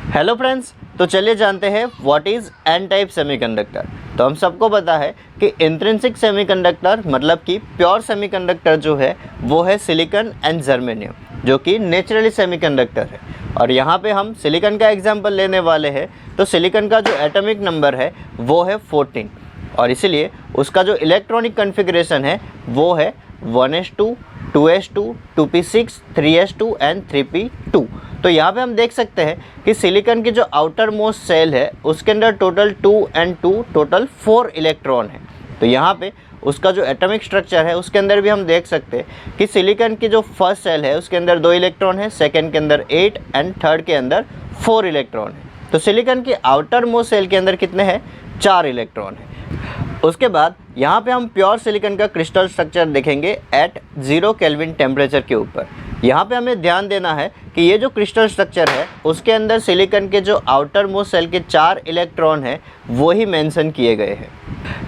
Hello friends, तो चलिए जानते हैं what is an type semiconductor. तो हम सबको पता है कि इंट्रिंसिक सेमीकंडक्टर मतलब कि प्योर सेमीकंडक्टर जो है वो है सिलिकॉन एंड जर्मेनियम, जो कि नेचुरली सेमीकंडक्टर है। और यहाँ पे हम सिलिकॉन का एग्जांपल लेने वाले हैं। तो सिलिकॉन का जो एटॉमिक नंबर है वो है 14 और इसीलिए उसका जो इलेक्ट्रॉनिक कॉन्फ़िगरेशन है वो है 1s2, 2s2, 2p6, 3s2 and 3p2। तो यहाँ पे हम देख सकते हैं कि सिलिकॉन की जो आउटर मोस्ट सेल है उसके अंदर टोटल 2 and 2 टोटल 4 इलेक्ट्रॉन है। तो यहाँ पे उसका जो एटॉमिक स्ट्रक्चर है उसके अंदर भी हम देख सकते हैं कि सिलिकॉन की जो फर्स्ट सेल है उसके अंदर 2 इलेक्ट्रॉन है, सेकंड के अंदर 8 एंड थर्ड के अंदर 4 इलेक्ट्रॉन है। तो सिलिकॉन की आउटर मोस्ट सेल के अंदर कितने हैं? 4 इलेक्ट्रॉन है। उसके बाद यहाँ पे हम प्योर सिलिकॉन का क्रिस्टल स्ट्रक्चर देखेंगे एट 0 केल्विन टेम्परेचर के ऊपर। यहाँ पे हमें ध्यान देना है कि ये जो क्रिस्टल स्ट्रक्चर है उसके अंदर सिलिकॉन के जो आउटर मोस्ट सेल के 4 इलेक्ट्रॉन है वो ही मेंशन किए गए हैं।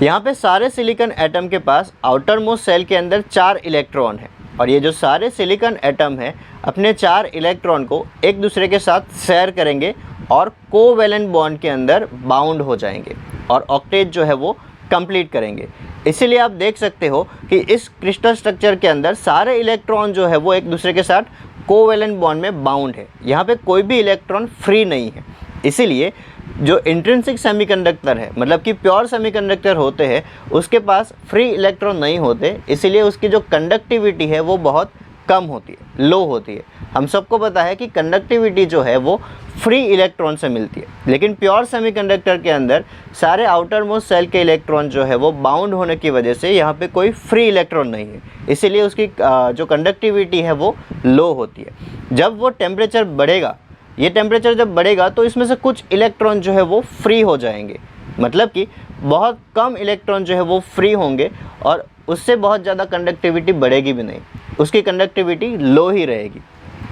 यहाँ पे सारे सिलिकॉन एटम के पास आउटर मोस्ट सेल के अंदर 4 इलेक्ट्रॉन है और ये जो सारे सिलिकॉन एटम है अपने 4 इलेक्ट्रॉन को एक दूसरे के साथ शेयर करेंगे और कोवैलेंट बॉन्ड के अंदर बाउंड हो जाएंगे और ऑक्टेट जो है वो कंप्लीट करेंगे। इसीलिए आप देख सकते हो कि इस क्रिस्टल स्ट्रक्चर के अंदर सारे इलेक्ट्रॉन जो है वो एक दूसरे के साथ कोवैलेंट बॉन्ड में बाउंड है। यहाँ पे कोई भी इलेक्ट्रॉन फ्री नहीं है। इसीलिए जो इंट्रिंसिक सेमीकंडक्टर है मतलब कि प्योर सेमीकंडक्टर होते हैं उसके पास फ्री इलेक्ट्रॉन नहीं होते, इसीलिए उसकी जो कंडक्टिविटी है वो बहुत कम होती है, लो होती है। हम सबको पता है कि कंडक्टिविटी जो है वो फ्री इलेक्ट्रॉन से मिलती है, लेकिन प्योर सेमीकंडक्टर के अंदर सारे आउटर मोस्ट सेल के इलेक्ट्रॉन जो है वो बाउंड होने की वजह से यहाँ पे कोई फ्री इलेक्ट्रॉन नहीं है, इसीलिए उसकी जो कंडक्टिविटी है वो लो होती है। जब वो टेम्परेचर बढ़ेगा, ये टेम्परेचर जब बढ़ेगा तो इसमें से कुछ इलेक्ट्रॉन जो है वो फ्री हो जाएंगे, मतलब कि बहुत कम इलेक्ट्रॉन जो है वो फ्री होंगे और उससे बहुत ज़्यादा कंडक्टिविटी बढ़ेगी भी नहीं, उसकी कंडक्टिविटी लो ही रहेगी।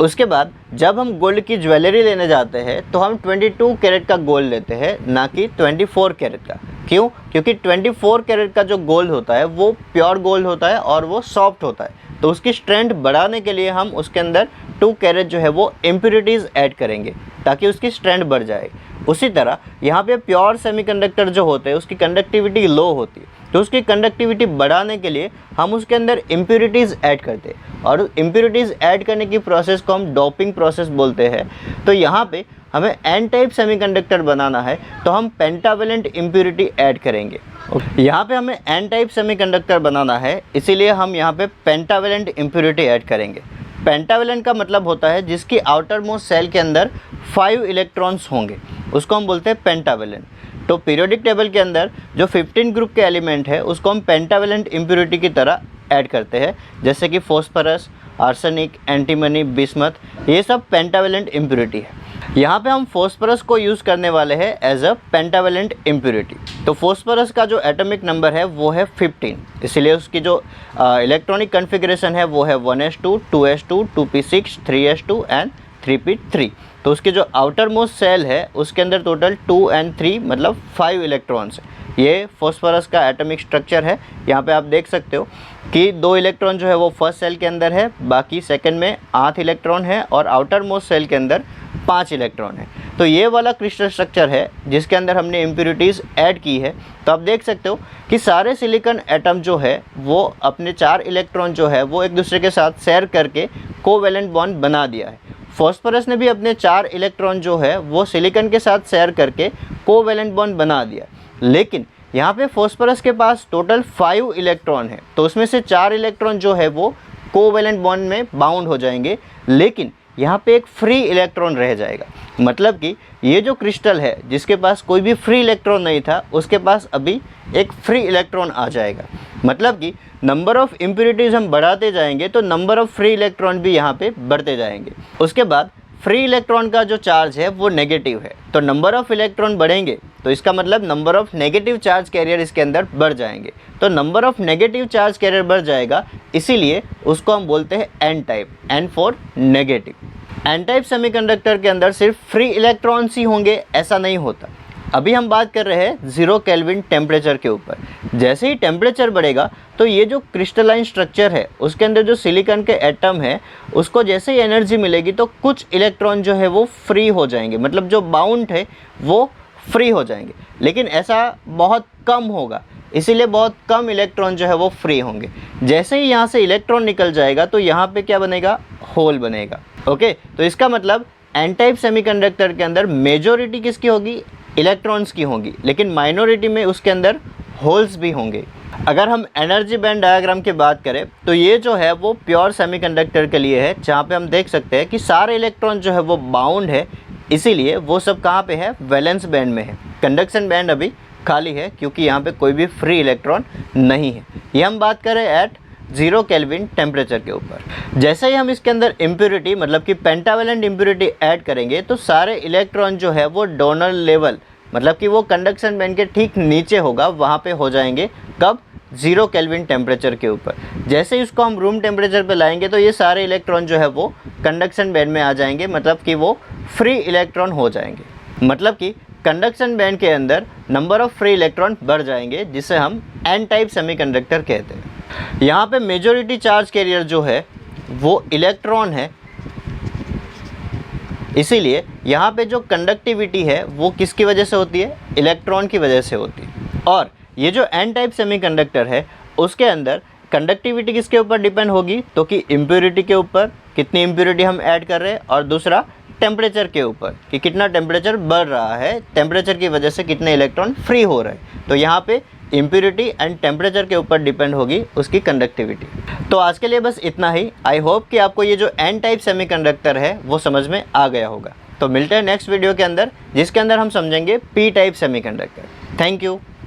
उसके बाद जब हम गोल्ड की ज्वेलरी लेने जाते हैं तो हम 22 कैरेट का गोल्ड लेते हैं, ना कि 24 कैरेट का। क्यों? क्योंकि 24 कैरेट का जो गोल्ड होता है वो प्योर गोल्ड होता है और वो सॉफ्ट होता है, तो उसकी स्ट्रेंथ बढ़ाने के लिए हम उसके अंदर 2 कैरेट जो है वो इम्प्योरिटीज़ ऐड करेंगे ताकि उसकी स्ट्रेंथ बढ़ जाए। उसी तरह यहाँ पे प्योर सेमीकंडक्टर जो होते हैं उसकी कंडक्टिविटी लो होती है, तो उसकी कंडक्टिविटी बढ़ाने के लिए हम उसके अंदर इम्प्योरिटीज़ ऐड करते हैं और इम्प्योरिटीज़ ऐड करने की प्रोसेस को हम डोपिंग प्रोसेस बोलते हैं। तो यहाँ पे हमें एन टाइप सेमीकंडक्टर बनाना है तो हम पेंटावेलेंट इम्प्योरिटी ऐड करेंगे। यहाँ पे हमें एन टाइप सेमीकंडक्टर बनाना है, इसीलिए हम यहाँ पे पेंटावेलेंट इम्प्योरिटी ऐड करेंगे। पेंटावेलेंट का मतलब होता है जिसकी आउटर मोस्ट सेल के अंदर 5 इलेक्ट्रॉन्स होंगे, उसको हम बोलते हैं पेंटावेलेंट। तो पीरियोडिक टेबल के अंदर जो 15 ग्रुप के एलिमेंट है उसको हम पेंटावेलेंट इम्प्योरिटी की तरह ऐड करते हैं, जैसे कि फॉस्फरस, आर्सेनिक, एंटीमनी, बिस्मथ, ये सब पेंटावेलेंट इम्प्योरिटी है। यहाँ पे हम फॉस्फरस को यूज़ करने वाले हैं एज अ पेंटावेलेंट इम्प्योरिटी। तो फॉस्फरस का जो एटॉमिक नंबर है वो है 15, इसलिए उसकी जो इलेक्ट्रॉनिक कॉन्फ़िगरेशन है वो है 1s2, 2s2, 2p6, 3s2 and 3p3। तो उसकी जो आउटर मोस्ट सेल है उसके अंदर टोटल 2 and 3 मतलब 5 इलेक्ट्रॉन्स है। ये फॉस्फरस का एटॉमिक स्ट्रक्चर है। यहाँ पे आप देख सकते हो कि 2 इलेक्ट्रॉन जो है वो फर्स्ट सेल के अंदर है, बाकी सेकंड में 8 इलेक्ट्रॉन है और आउटर मोस्ट सेल के अंदर 5 इलेक्ट्रॉन है। तो ये वाला क्रिस्टल स्ट्रक्चर है जिसके अंदर हमने इम्प्योरिटीज़ ऐड की है। तो आप देख सकते हो कि सारे सिलिकॉन एटम जो है वो अपने 4 इलेक्ट्रॉन जो है वो एक दूसरे के साथ शेयर करके कोवैलेंट बॉन्ड बना दिया है। फॉस्फरस ने भी अपने 4 इलेक्ट्रॉन जो है वो सिलिकॉन के साथ शेयर करके कोवैलेंट बॉन्ड बना दिया, लेकिन यहाँ पे फॉस्फरस के पास टोटल 5 इलेक्ट्रॉन है, तो उसमें से 4 इलेक्ट्रॉन जो है वो कोवैलेंट बॉन्ड में बाउंड हो जाएंगे, लेकिन यहाँ पे एक फ्री इलेक्ट्रॉन रह जाएगा। मतलब कि ये जो क्रिस्टल है जिसके पास कोई भी फ्री इलेक्ट्रॉन नहीं था उसके पास अभी एक फ्री इलेक्ट्रॉन आ जाएगा। मतलब कि नंबर ऑफ़ इम्प्योरिटीज़ हम बढ़ाते जाएंगे तो नंबर ऑफ़ फ्री इलेक्ट्रॉन भी यहाँ पे बढ़ते जाएंगे। उसके बाद फ्री इलेक्ट्रॉन का जो चार्ज है वो नेगेटिव है, तो नंबर ऑफ़ इलेक्ट्रॉन बढ़ेंगे तो इसका मतलब number of negative charge carrier इसके अंदर बढ़ जाएंगे। तो number of negative charge carrier बढ़ जाएगा, इसीलिए उसको हम बोलते हैं N type, N for negative. N type semiconductor के अंदर सिर्फ फ्री इलेक्ट्रॉन्स ही होंगे ऐसा नहीं होता। अभी हम बात कर रहे हैं 0 केल्विन टेम्परेचर के ऊपर। जैसे ही टेम्परेचर बढ़ेगा तो ये जो क्रिस्टलाइन स्ट्रक्चर है उसके अंदर जो सिलिकॉन के एटम है उसको जैसे ही एनर्जी मिलेगी तो कुछ इलेक्ट्रॉन जो है वो फ्री हो जाएंगे, मतलब जो बाउंड है वो फ्री हो जाएंगे, लेकिन ऐसा बहुत कम होगा, इसीलिए बहुत कम इलेक्ट्रॉन जो है वो फ्री होंगे। जैसे ही यहाँ से इलेक्ट्रॉन निकल जाएगा तो यहाँ पे क्या बनेगा, होल बनेगा। ओके, तो इसका मतलब एन टाइप सेमीकंडक्टर के अंदर मेजॉरिटी किसकी होगी, इलेक्ट्रॉन्स की होगी, लेकिन माइनॉरिटी में उसके अंदर होल्स भी होंगे। अगर हम एनर्जी बैंड डायग्राम की बात करें तो ये जो है वो प्योर सेमीकंडक्टर के लिए है, जहाँ पे हम देख सकते हैं कि सारे इलेक्ट्रॉन जो है वो बाउंड है, इसीलिए वो सब कहाँ पे है, वैलेंस बैंड में है। कंडक्शन बैंड अभी खाली है क्योंकि यहाँ पे कोई भी फ्री इलेक्ट्रॉन नहीं है। ये हम बात करें एट 0 केल्विन टेम्परेचर के ऊपर। जैसे ही हम इसके अंदर इम्प्योरिटी मतलब कि पेंटावेलेंट इम्प्योरिटी ऐड करेंगे तो सारे इलेक्ट्रॉन जो है वो डोनर लेवल मतलब कि वो कंडक्शन बैंड के ठीक नीचे होगा, वहाँ पे हो जाएंगे। कब, 0 केल्विन टेम्परेचर के ऊपर। जैसे ही उसको हम रूम टेम्परेचर पे लाएंगे तो ये सारे इलेक्ट्रॉन जो है वो कंडक्शन बैंड में आ जाएंगे, मतलब कि वो फ्री इलेक्ट्रॉन हो जाएंगे। मतलब कि कंडक्शन बैंड के अंदर नंबर ऑफ़ फ्री इलेक्ट्रॉन बढ़ जाएंगे, जिसे हम एन टाइप सेमीकंडक्टर कहते हैं। यहाँ पे मेजॉरिटी चार्ज कैरियर जो है वो इलेक्ट्रॉन है, इसीलिए यहाँ पे जो कंडक्टिविटी है वो किसकी वजह से होती है, इलेक्ट्रॉन की वजह से होती है। और ये जो एन टाइप सेमीकंडक्टर है उसके अंदर कंडक्टिविटी किसके ऊपर डिपेंड होगी, तो कि इम्प्योरिटी के ऊपर, कितनी इम्प्योरिटी हम ऐड कर रहे हैं, और दूसरा टेम्परेचर के ऊपर कि कितना टेम्परेचर बढ़ रहा है, टेम्परेचर की वजह से कितने इलेक्ट्रॉन फ्री हो रहे हैं। तो यहाँ पे इम्प्योरिटी एंड टेम्परेचर के ऊपर डिपेंड होगी उसकी कंडक्टिविटी। तो आज के लिए बस इतना ही। आई होप कि आपको ये जो एन टाइप सेमीकंडक्टर है वो समझ में आ गया होगा। तो मिलते हैं नेक्स्ट वीडियो के अंदर, जिसके अंदर हम समझेंगे P type semiconductor. Thank you.